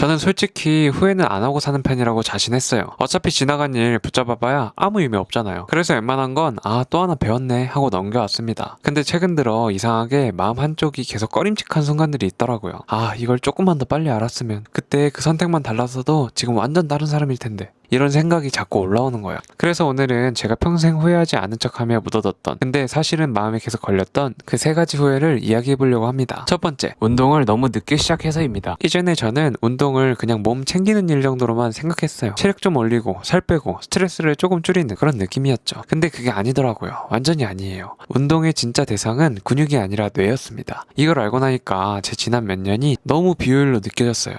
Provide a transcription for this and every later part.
저는 솔직히 후회는 안 하고 사는 편이라고 자신했어요. 어차피 지나간 일 붙잡아봐야 아무 의미 없잖아요. 그래서 웬만한 건 또 하나 배웠네 하고 넘겨왔습니다. 근데 최근 들어 이상하게 마음 한쪽이 계속 꺼림칙한 순간들이 있더라고요. 이걸 조금만 더 빨리 알았으면, 그때 그 선택만 달랐어도 지금 완전 다른 사람일 텐데, 이런 생각이 자꾸 올라오는 거예요. 그래서 오늘은 제가 평생 후회하지 않은 척하며 묻어뒀던, 근데 사실은 마음에 계속 걸렸던 그 3가지 후회를 이야기해보려고 합니다. 첫 번째, 운동을 너무 늦게 시작해서입니다. 이전에 저는 운동을 그냥 몸 챙기는 일 정도로만 생각했어요. 체력 좀 올리고 살 빼고 스트레스를 조금 줄이는 그런 느낌이었죠. 근데 그게 아니더라고요. 완전히 아니에요. 운동의 진짜 대상은 근육이 아니라 뇌였습니다. 이걸 알고 나니까 제 지난 몇 년이 너무 비효율로 느껴졌어요.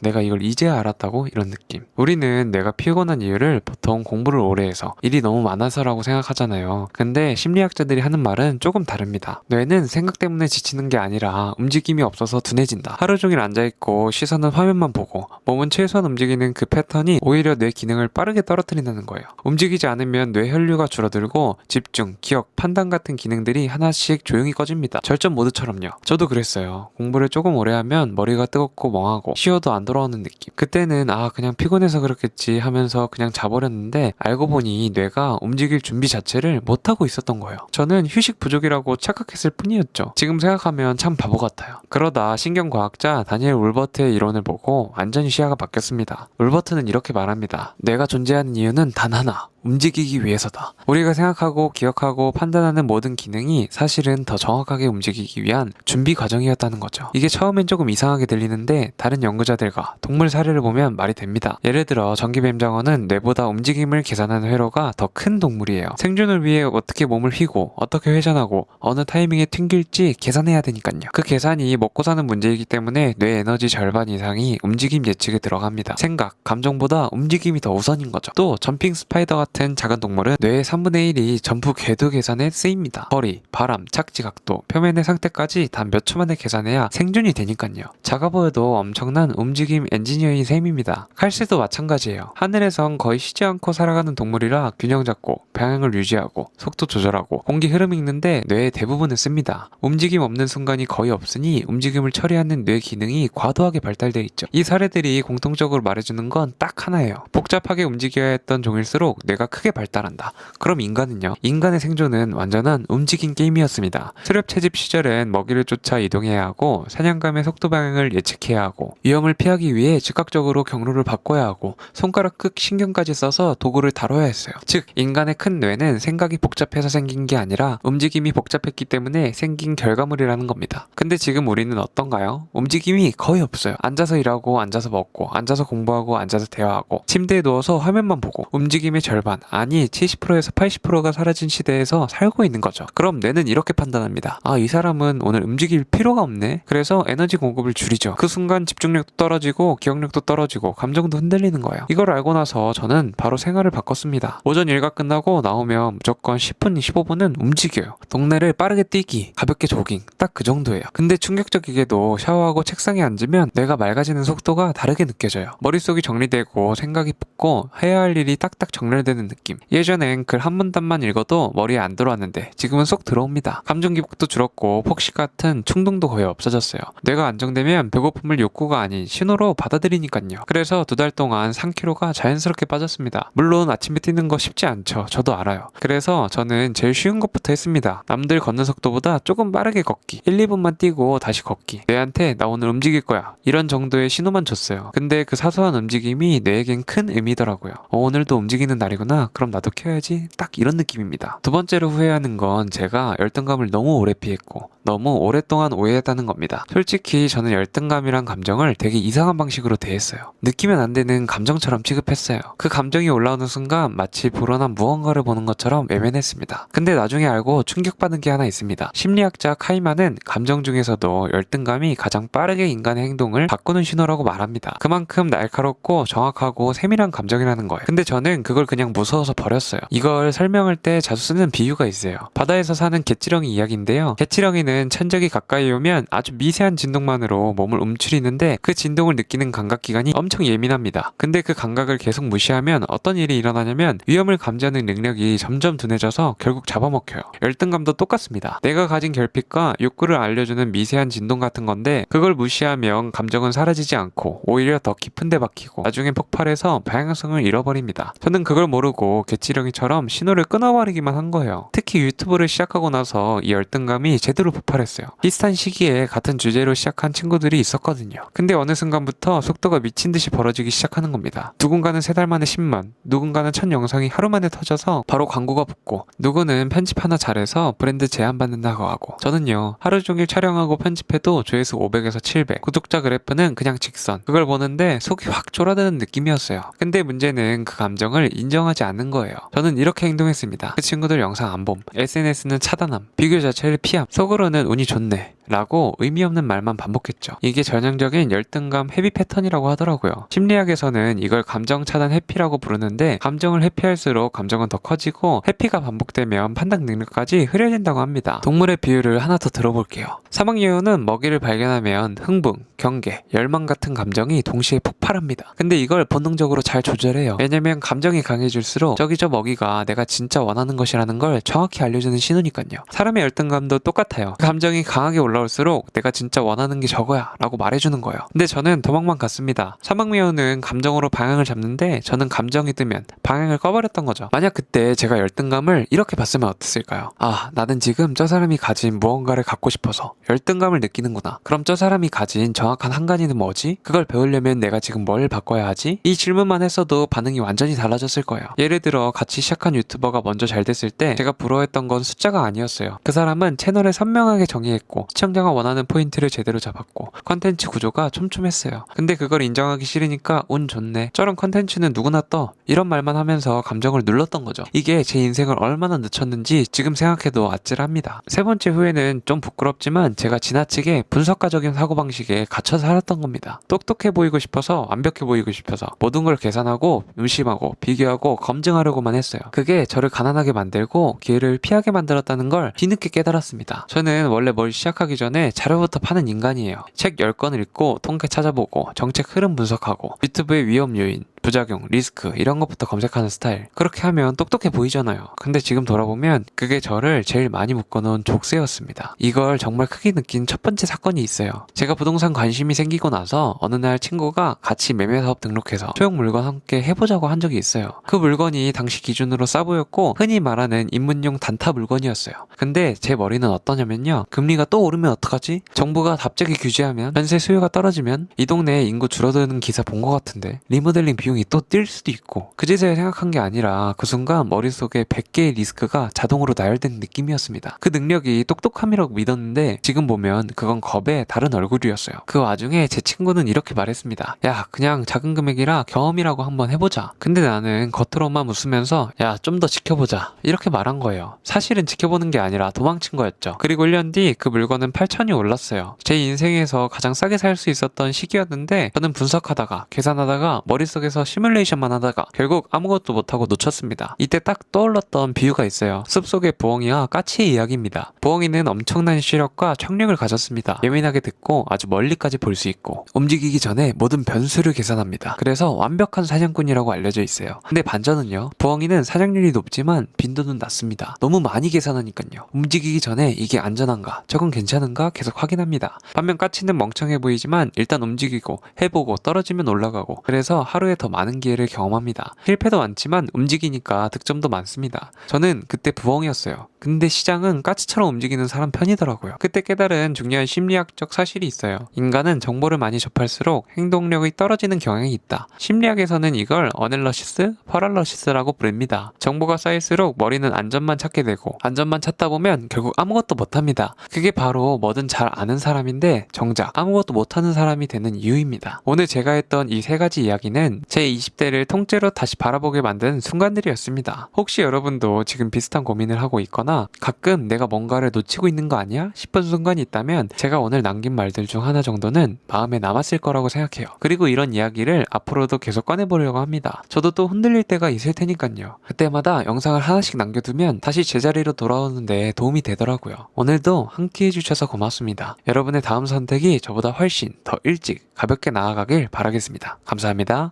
내가 이걸 이제야 알았다고? 이런 느낌. 우리는 내가 피곤한 이유를 보통 공부를 오래 해서, 일이 너무 많아서라고 생각하잖아요. 근데 심리학자들이 하는 말은 조금 다릅니다. 뇌는 생각 때문에 지치는 게 아니라 움직임이 없어서 둔해진다. 하루 종일 앉아있고 시선은 화면만 보고 몸은 최소한 움직이는 그 패턴이 오히려 뇌 기능을 빠르게 떨어뜨린다는 거예요. 움직이지 않으면 뇌 혈류가 줄어들고 집중, 기억, 판단 같은 기능들이 하나씩 조용히 꺼집니다. 절전 모드처럼요. 저도 그랬어요. 공부를 조금 오래 하면 머리가 뜨겁고 멍하고 쉬어도 안 돌아오는 느낌. 그때는 그냥 피곤해서 그렇겠지 하면서 그냥 자버렸는데, 알고 보니 뇌가 움직일 준비 자체를 못하고 있었던 거예요. 저는 휴식 부족이라고 착각했을 뿐이었죠. 지금 생각하면 참 바보 같아요. 그러다 신경과학자 다니엘 울버트의 이론을 보고 완전히 시야가 바뀌었습니다. 울버트는 이렇게 말합니다. 뇌가 존재하는 이유는 단 하나, 움직이기 위해서다. 우리가 생각하고 기억하고 판단하는 모든 기능이 사실은 더 정확하게 움직이기 위한 준비 과정이었다는 거죠. 이게 처음엔 조금 이상하게 들리는데 다른 연구자들과 동물 사례를 보면 말이 됩니다. 예를 들어 전기뱀장어는 뇌보다 움직임을 계산하는 회로가 더 큰 동물이에요. 생존을 위해 어떻게 몸을 휘고 어떻게 회전하고 어느 타이밍에 튕길지 계산해야 되니까요. 그 계산이 먹고 사는 문제이기 때문에 뇌 에너지 절반 이상이 움직임 예측에 들어갑니다. 생각, 감정보다 움직임이 더 우선인 거죠. 또 점핑 스파이더 같은 작은 동물은 뇌의 3분의 1이 점프 궤도 계산에 쓰입니다. 거리, 바람, 착지 각도, 표면의 상태까지 단 몇 초 만에 계산해야 생존이 되니까요. 작아 보여도 엄청난 움직임 엔지니어인 셈입니다. 칼새도 마찬가지예요. 하늘에선 거의 쉬지 않고 살아가는 동물이라 균형 잡고 방향을 유지하고 속도 조절하고 공기 흐름 읽는데 뇌의 대부분을 씁니다. 움직임 없는 순간이 거의 없으니 움직임을 처리하는 뇌 기능이 과도하게 발달되어 있죠. 이 사례들이 공통적으로 말해주는 건 딱 하나예요. 복잡하게 움직여야 했던 종일수록 뇌가 크게 발달한다. 그럼 인간은요? 인간의 생존은 완전한 움직임 게임이었습니다. 수렵 채집 시절엔 먹이를 쫓아 이동해야 하고 사냥감의 속도 방향을 예측해야 하고 위험을 피하기 위해 즉각적으로 경로를 바꿔야 하고 손가락 끝 신경까지 써서 도구를 다뤄야 했어요. 즉 인간의 큰 뇌는 생각이 복잡해서 생긴 게 아니라 움직임이 복잡했기 때문에 생긴 결과물이라는 겁니다. 근데 지금 우리는 어떤가요? 움직임이 거의 없어요. 앉아서 일하고 앉아서 먹고 앉아서 공부하고 앉아서 대화하고 침대에 누워서 화면만 보고 움직임의 절반, 아니 70%에서 80%가 사라진 시대에서 살고 있는 거죠. 그럼 뇌는 이렇게 판단합니다. 이 사람은 오늘 움직일 필요가 없네. 그래서 에너지 공급을 줄이죠. 그 순간 집중력도 떨어지고 기억력도 떨어지고 감정도 흔들리는 거예요. 이걸 알고 나서 저는 바로 생활을 바꿨습니다. 오전 일과 끝나고 나오면 무조건 10분, 15분은 움직여요. 동네를 빠르게 뛰기, 가볍게 조깅, 딱 그 정도예요. 근데 충격적이게도 샤워하고 책상에 앉으면 뇌가 맑아지는 속도가 다르게 느껴져요. 머릿속이 정리되고 생각이 붙고 해야 할 일이 딱딱 정렬되는 느낌. 예전엔 글 한 문단만 읽어도 머리에 안 들어왔는데 지금은 쏙 들어옵니다. 감정 기복도 줄었고 폭식 같은 충동도 거의 없어졌어요. 뇌가 안정되면 배고픔을 욕구가 아닌 신호로 받아들이니까요. 그래서 2달 동안 3kg가 자연스럽게 빠졌습니다. 물론 아침에 뛰는 거 쉽지 않죠. 저도 알아요. 그래서 저는 제일 쉬운 것부터 했습니다. 남들 걷는 속도보다 조금 빠르게 걷기. 1, 2분만 뛰고 다시 걷기. 뇌한테 나 오늘 움직일 거야. 이런 정도의 신호만 줬어요. 근데 그 사소한 움직임이 뇌에겐 큰 의미더라고요. 오늘도 움직이는 날이구나. 그럼 나도 켜야지. 딱 이런 느낌입니다. 두 번째로 후회하는 건 제가 열등감을 너무 오래 피했고 너무 오랫동안 오해했다는 겁니다. 솔직히 저는 열등감이란 감정을 되게 이상한 방식으로 대했어요. 느끼면 안 되는 감정처럼 취급했어요. 그 감정이 올라오는 순간 마치 불어난 무언가를 보는 것처럼 외면했습니다. 근데 나중에 알고 충격받은 게 하나 있습니다. 심리학자 카이만은 감정 중에서도 열등감이 가장 빠르게 인간의 행동을 바꾸는 신호라고 말합니다. 그만큼 날카롭고 정확하고 세밀한 감정이라는 거예요. 근데 저는 그걸 그냥 무서워서 버렸어요. 이걸 설명할 때 자주 쓰는 비유가 있어요. 바다에서 사는 개치렁이 이야기인데요. 개치렁이는 부부는 천적이 가까이 오면 아주 미세한 진동만으로 몸을 움츠리는데 그 진동을 느끼는 감각기관이 엄청 예민합니다. 근데 그 감각을 계속 무시하면 어떤 일이 일어나냐면 위험을 감지하는 능력이 점점 둔해져서 결국 잡아먹혀요. 열등감도 똑같습니다. 내가 가진 결핍과 욕구를 알려주는 미세한 진동 같은 건데 그걸 무시하면 감정은 사라지지 않고 오히려 더 깊은 데 박히고 나중에 폭발해서 방향성을 잃어버립니다. 저는 그걸 모르고 개찌렁이처럼 신호를 끊어버리기만 한 거예요. 특히 유튜브를 시작하고 나서 이 열등감이 제대로 폭발했어요. 비슷한 시기에 같은 주제로 시작한 친구들이 있었거든요. 근데 어느 순간부터 속도가 미친 듯이 벌어지기 시작하는 겁니다. 누군가는 3달 만에 10만, 누군가는 첫 영상이 하루 만에 터져서 바로 광고가 붙고, 누구는 편집 하나 잘해서 브랜드 제안받는다고 하고, 저는요 하루 종일 촬영하고 편집해도 조회수 500에서 700, 구독자 그래프는 그냥 직선. 그걸 보는데 속이 확 쫄아드는 느낌이었어요. 근데 문제는 그 감정을 인정하지 않는 거예요. 저는 이렇게 행동했습니다. 그 친구들 영상 안 봄, SNS는 차단함, 비교 자체를 피함, 속으로는 운이 좋네 라고 의미 없는 말만 반복했죠. 이게 전형적인 열등감 회피 패턴이라고 하더라고요. 심리학에서는 이걸 감정 차단 회피라고 부르는데, 감정을 회피할수록 감정은 더 커지고 회피가 반복되면 판단 능력까지 흐려진다고 합니다. 동물의 비유를 하나 더 들어볼게요. 사막여우는 먹이를 발견하면 흥분, 경계, 열망 같은 감정이 동시에 폭발합니다. 근데 이걸 본능적으로 잘 조절해요. 왜냐면 감정이 강해질수록 저기 저 먹이가 내가 진짜 원하는 것이라는 걸 정확히 알려주는 신호니까요. 사람의 열등감도 똑같아요. 감정이 강하게 올라올수록 내가 진짜 원하는 게 저거야 라고 말해주는 거예요. 근데 저는 도망만 갔습니다. 사막여우는 감정으로 방향을 잡는데 저는 감정이 뜨면 방향을 꺼버렸던 거죠. 만약 그때 제가 열등감을 이렇게 봤으면 어땠을까요? 아, 나는 지금 저 사람이 가진 무언가를 갖고 싶어서 열등감을 느끼는구나. 그럼 저 사람이 가진 정확한 한가지는 뭐지? 그걸 배우려면 내가 지금 뭘 바꿔야 하지? 이 질문만 했어도 반응이 완전히 달라졌을 거예요. 예를 들어 같이 시작한 유튜버가 먼저 잘 됐을 때 제가 부러워했던 건 숫자가 아니었어요. 그 사람은 채널을 선명하게 정의했고 시청자가 원하는 포인트를 제대로 잡았고 컨텐츠 구조가 촘촘했어요. 근데 그걸 인정하기 싫으니까 운 좋네, 저런 컨텐츠는 누구나 떠, 이런 말만 하면서 감정을 눌렀던 거죠. 이게 제 인생을 얼마나 늦췄는지 지금 생각해도 아찔합니다. 세 번째 후회는 좀 부끄럽지만 제가 지나치게 분석가적인 사고방식에 갇혀 살았던 겁니다. 똑똑해 보이고 싶어서, 완벽해 보이고 싶어서 모든 걸 계산하고 의심하고 비교하고 검증하려고만 했어요. 그게 저를 가난하게 만들고 기회를 피하게 만들었다는 걸 뒤늦게 깨달았습니다. 저는 원래 뭘 시작하기 전에 자료부터 파는 인간이에요. 책 10권 읽고 통계 찾아보고 정책 흐름 분석하고 유튜브의 위험 요인, 부작용, 리스크 이런 것부터 검색하는 스타일. 그렇게 하면 똑똑해 보이잖아요. 근데 지금 돌아보면 그게 저를 제일 많이 묶어놓은 족쇄였습니다. 이걸 정말 크게 느낀 첫 번째 사건이 있어요. 제가 부동산 관심이 생기고 나서 어느 날 친구가 같이 매매사업 등록해서 소형 물건 함께 해보자고 한 적이 있어요. 그 물건이 당시 기준으로 싸 보였고 흔히 말하는 입문용 단타 물건이었어요. 근데 제 머리는 어떠냐면요, 금리가 또 오르면 어떡하지? 정부가 갑자기 규제하면, 전세 수요가 떨어지면, 이 동네에 인구 줄어드는 기사 본 것 같은데 리모델링 비용이 또 뛸 수도 있고, 그제서야 생각한 게 아니라 그 순간 머릿속에 100개의 리스크가 자동으로 나열된 느낌이었습니다. 그 능력이 똑똑함이라고 믿었는데 지금 보면 그건 겁의 다른 얼굴이었어요. 그 와중에 제 친구는 이렇게 말했습니다. 야, 그냥 작은 금액이라 경험이라고 한번 해보자. 근데 나는 겉으로만 웃으면서 야, 좀 더 지켜보자 이렇게 말한 거예요. 사실은 지켜보는 게 아니라 도망친 거였죠. 그리고 1년 뒤 그 물건은 8천이 올랐어요. 제 인생에서 가장 싸게 살 수 있었던 시기였는데 저는 분석하다가 계산하다가 머릿속에서 시뮬레이션만 하다가 결국 아무것도 못하고 놓쳤습니다. 이때 딱 떠올랐던 비유가 있어요. 숲속의 부엉이와 까치의 이야기입니다. 부엉이는 엄청난 시력과 청력을 가졌습니다. 예민하게 듣고 아주 멀리까지 볼 수 있고 움직이기 전에 모든 변수를 계산합니다. 그래서 완벽한 사냥꾼이라고 알려져 있어요. 근데 반전은요, 부엉이는 사냥률이 높지만 빈도는 낮습니다. 너무 많이 계산하니까요. 움직이기 전에 이게 안전한가, 저건 괜찮은가 계속 확인합니다. 반면 까치는 멍청해 보이지만 일단 움직이고 해보고 떨어지면 올라가고, 그래서 하루에 더 많은 기회를 경험합니다. 실패도 많지만 움직이니까 득점도 많습니다. 저는 그때 부엉이었어요. 근데 시장은 까치처럼 움직이는 사람 편이더라고요. 그때 깨달은 중요한 심리학적 사실이 있어요. 인간은 정보를 많이 접할수록 행동력이 떨어지는 경향이 있다. 심리학에서는 이걸 어넬러시스, 퍼랄러시스라고 부릅니다. 정보가 쌓일수록 머리는 안전만 찾게 되고, 안전만 찾다 보면 결국 아무것도 못합니다. 그게 바로 뭐든 잘 아는 사람인데 정작 아무것도 못하는 사람이 되는 이유입니다. 오늘 제가 했던 이 3가지 이야기는 제 제 20대를 통째로 다시 바라보게 만든 순간들이었습니다. 혹시 여러분도 지금 비슷한 고민을 하고 있거나 가끔 내가 뭔가를 놓치고 있는 거 아니야? 싶은 순간이 있다면 제가 오늘 남긴 말들 중 하나 정도는 마음에 남았을 거라고 생각해요. 그리고 이런 이야기를 앞으로도 계속 꺼내보려고 합니다. 저도 또 흔들릴 때가 있을 테니까요. 그때마다 영상을 하나씩 남겨두면 다시 제자리로 돌아오는데 도움이 되더라고요. 오늘도 함께 해주셔서 고맙습니다. 여러분의 다음 선택이 저보다 훨씬 더 일찍 가볍게 나아가길 바라겠습니다. 감사합니다.